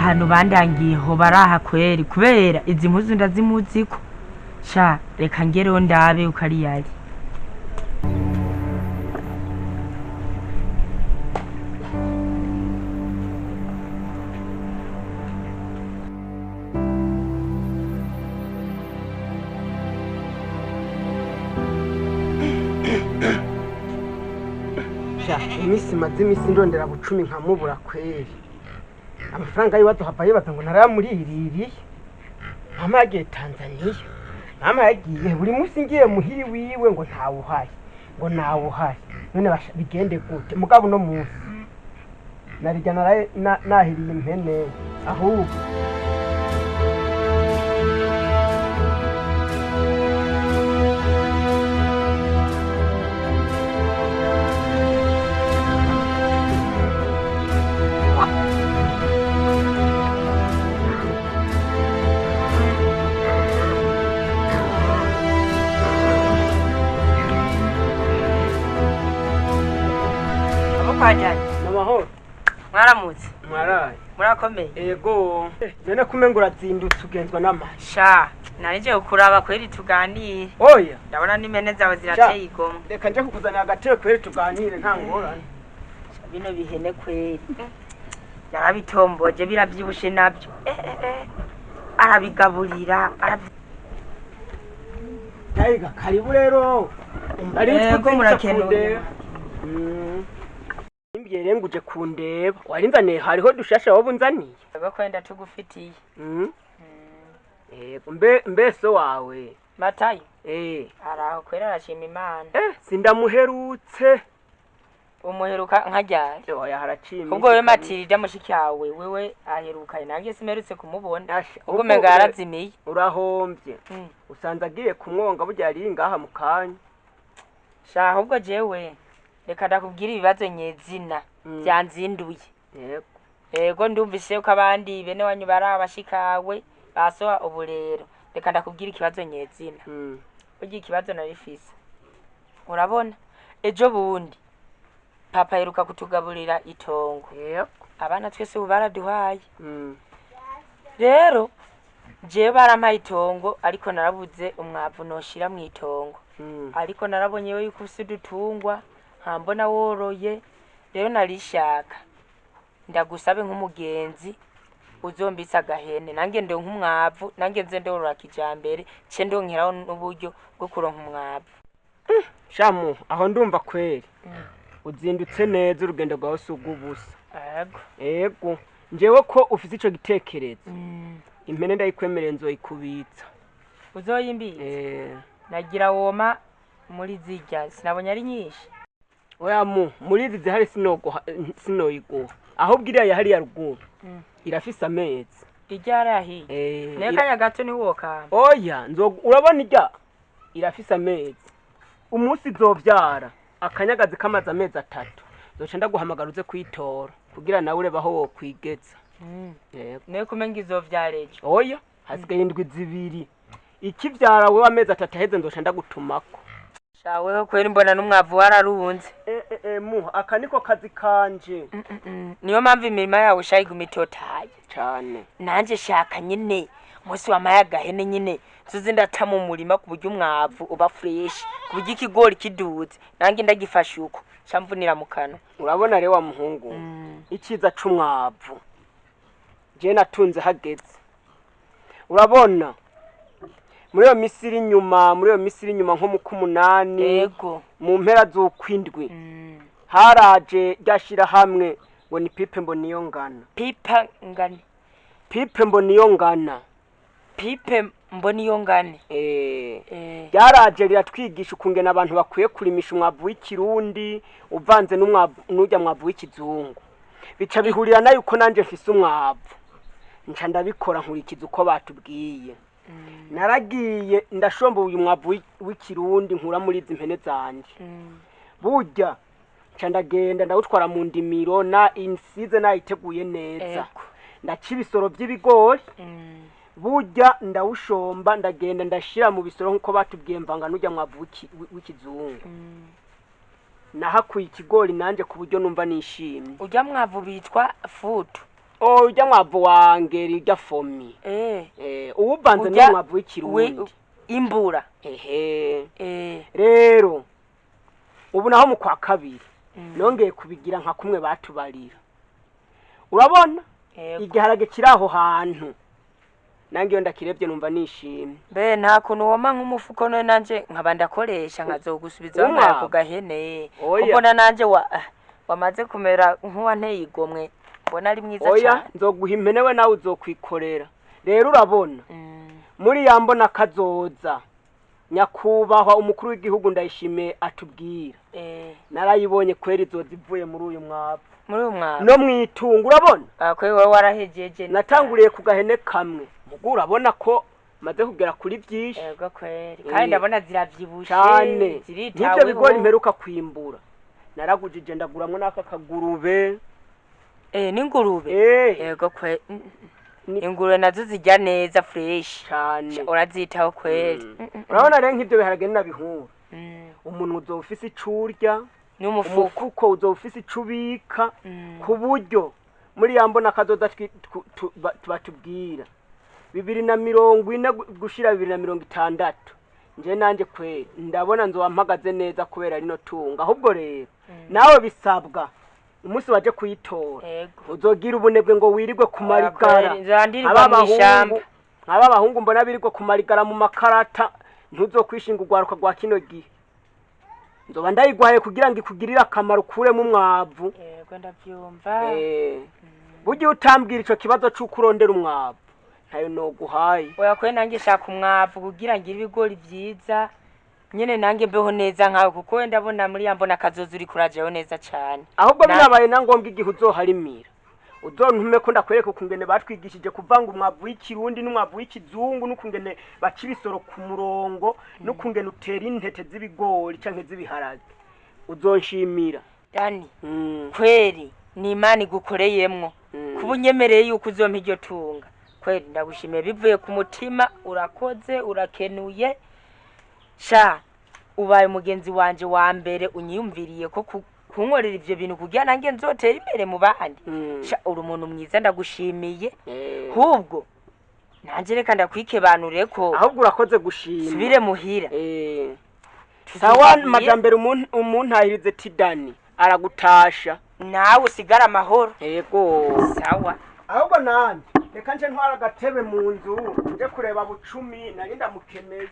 ahantu bandangiye ho baraha kweri kubera izi mpuzu ndazimuziko sha reka ngero ndabe ukari yari imisi maze imisi ndondera bucumi nkamubura kweri amafaranga yiwazo hapa yibaza ngo naramuririye mama yagiye Tanzania mama yagiye buri musi ngiye muhiri wiwe ngo ntawuhaye none bigende gute mugabo no musi narijya nahiriye impene ahubwo kwajanye namahoro mwaramutse mwaraye murakomeye ego nene kumenga urazindutse ugenzwa n'amazi sha narije ukuraba kweri tuganire oya ndabona n'imene zawe zirateye igomwe reka nje kukuzanira agatebe kweri tuganire nta ngorane bino bihene kweri yarabitomboje biravyibushe navyo arabigaburira Taiga karibu rero ego murakenuye Imbye nguje kundeba warinzaniye hariho dushasha wabunzaniye ego kwenda tugufitiye ego mbeso wawe Matayo araho kwera arashima Imana sindamuherutse umuheruka nkajyari oya haracimye ubwo we Matilda mushiki yawe wewe aheruka nange simerutse kumubona ubwo menga yarazimiye urahombye usanze agiye kumwonga burya ari ngaha mukanya sha ahubwo jewe reka ndakubwira ibibazo nyezina byanzinduye ego ndumvise ko abandi bene wanyu barabashikawe basoha ubu rero reka ndakubwira ikibazo nyezina ugiye ikibazo narifise urabona ejo bundi papa yeruka kutugaburira itongo abana twese baraduhaye rero je barampaye itongo ariko narabuze umwavu noshira mu itongo ariko narabonye we yuko usudutungwa nkambona woroye rero narishaka ndagusabe nk'umugenzi uzombitsa agahene nange ndo nk'umwavu nange nze ndorora kijambere ce ndonkeraho n'uburyo bwo kuronka umwavu shamu aho ndumva kweri uzindutse neza urugendo rwawe sugubusa ego njewe ko ufite ico gitekerezo impene ndayikwemereye nzoyikubitsa uzoyimbitsa nagira woma muri zirya sinabonye ari nyinshi oya muri izi zihari sinoyiguha ahubwo iriya yahari ya ruguru irafise amezi ijyara yahiye nekanya gato ni woka oya urabona ijya irafise amezi umunsi zovyara akanyagazi kamaze amezi 3 zoca ndaguhamagara uze kwitora kugira nawe urebaho wo kwigeza ne kumenga izovyareje oya hasigaye indwi zibiri ikivyara wewe amezi 3 aheze nzoca ndagutumako shaweho kweri mbona n'umwavu wararunze akaniko kazi kanje niyo mpamvu imirima yawe shayiguma itotaye cyane nanje shaka nyine musi wamaye agahene nyine tuzi ndata mu murima ku buryo umwavu uba fresh ku buryo ikigori kiduze nange ndagifashe uko camvunira mu kanwa urabona rero wa muhungu ikiza c'umwavu je natunze hageze urabona muri iyo misiri inyuma nko mu kumunani yego mu mpera z'ukwindwi haraje ryashira hamwe ngo ni pipe mboniyo ngana pipe mboniyo ngane yaraje riratwigisha ukungena abantu bakwiye kurimisha umwavu w'ikirundi uvanze n'urya mwavu w'ikizungu bica bihurira nayo uko nanje mfise umwavu nca ndabikora nkurikiza uko batubwiye naragiye ndashomba uyu mwavu w'ikirundi nkura muri izi mpene zanje burya nca ndagenda ndawutwara mu ndimiro na insize nayiteguye neza ndaca ibisoro by'ibigori burya ndawushomba ndagenda ndashira mu bisoro nkuko batubwiye mvanga n'urya mwavu w'ikizungu nahakuye ikigori nanje ku buryo numva nishimye urya mwavu bitwa futu ujya mwavu wangeri ujya fomi uwuvanze niwo mwavu w'ikirundi imbura rero ubu naho mu kwa kabiri nongeye kubigira nka kumwe batubarira urabona igiharage kiraho hantu nange yo ndakirebye numva nishimye be nta kuntu woma nk'umufuko none nanje nkaba ndakoresha nkazogusubiza nayo ku gahene mbona nanje wamaze kumera nk'uwanteye igomwe mbona ari mwiza cyane nzoguha impene we nawe uzokwikorera rero urabona muri yambona kazoza nyakubahwa umukuru w'igihugu ndayishimiye atubwira narayibonye kweri zozivuye muri uyu mwavu no mwitunga urabona kwewe warahejeje natanguriye ku gahene kamwe mugu urabona ko maze kugera kuri byinshi yego kweri kandi ndabona ziravyibushe cyane nibyo bigori mperuka kwimbura naragujije ndaguramwe n'aka kagurube n'ingurube yego kweri ingurube nazo zijya neza fresh cyane urazitaho kweri urabona rero nk'ibyo biharage nabihura umuntu uzofise icurya n'umufuko uzofise icubika ku buryo muri yambona kazoza batubwira 2040 gushira 2060 nje nanje kweri ndabona nzowampagaze neza kubera rino tunga ahubwo rero nawe bisabwa umunsi waje kuyitora uzogira ubunebwe ngo wirigwe ku marigara abahungu mbona birigwe ku marigara mu makarata ntuzokwishinga ugwaruka gwa kino gihe nzoba ndayigwaye kugira ngo ikugirire akamaro kure mu mwavu yego ndavyumva buryo utambwira ico kibazo c'ukurondera umwavu ntayo noguhaye oya kwe nange shaka umwavu kugira ngo ibigori vyiza nyene nange mbeho neza nkawe kuko wenda bona muri yambona kazoza uri kurajeho neza cyane ahubwo binabaye nangombwa igihe uzoharimira uzontume ko ndakwereka ukungene batwigishije kuvanga umwavu w'ikirundi n'umwavu w'ikizungu n'ukungene baca ibisoro ku murongo n'ukungene utera intete z'ibigori canke z'ibiharage uzonshimira Dani kweri ni Imana igukoreyemwo kubunyemereye yuko uzompa iryo tunga kweri ndagushimiye bivuye ku mutima urakoze urakenuye sha ubaye mugenzi wanje wa mbere unyiyumviriye ko kunkorera ivyo bintu kugira nange nzotera imbere mu bandi sha uri umuntu mwiza ndagushimiye hubwo nanje reka ndakwikebanure ko ahubwo urakoze gushima subire muhira sawa majambere umuntu ahirize tidani aragutasha nawe usigara amahoro yego sawa ahubwo nanje reka nje ntwara agatebe mu nzu nje kureba bucumi nari ndamukemeye